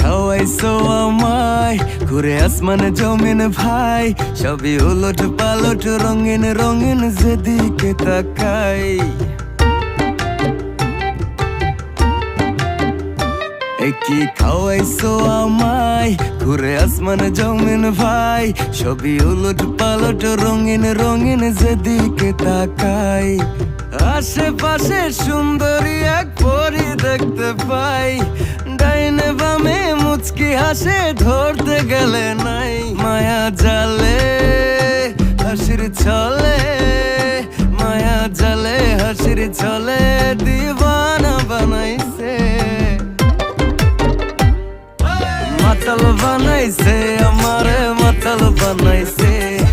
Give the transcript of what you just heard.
খাওয়াইছো আমায় ঘুরে আসমানে জমিন ভাই, সবই উলট পালট রঙিন রঙিন যেদিকে তাকাই। কি খাওয়াইছো আমায় ঘুরে আসমানে জমিন ভাই, সবই উলট পালট রঙিন রঙিন যেদিকে তাকাই। আশেপাশে সুন্দরী এক পরি দেখতে পাই, ডাইনে বামে মুচকি হাসে ধরতে গেলে নাই। মায়া জালে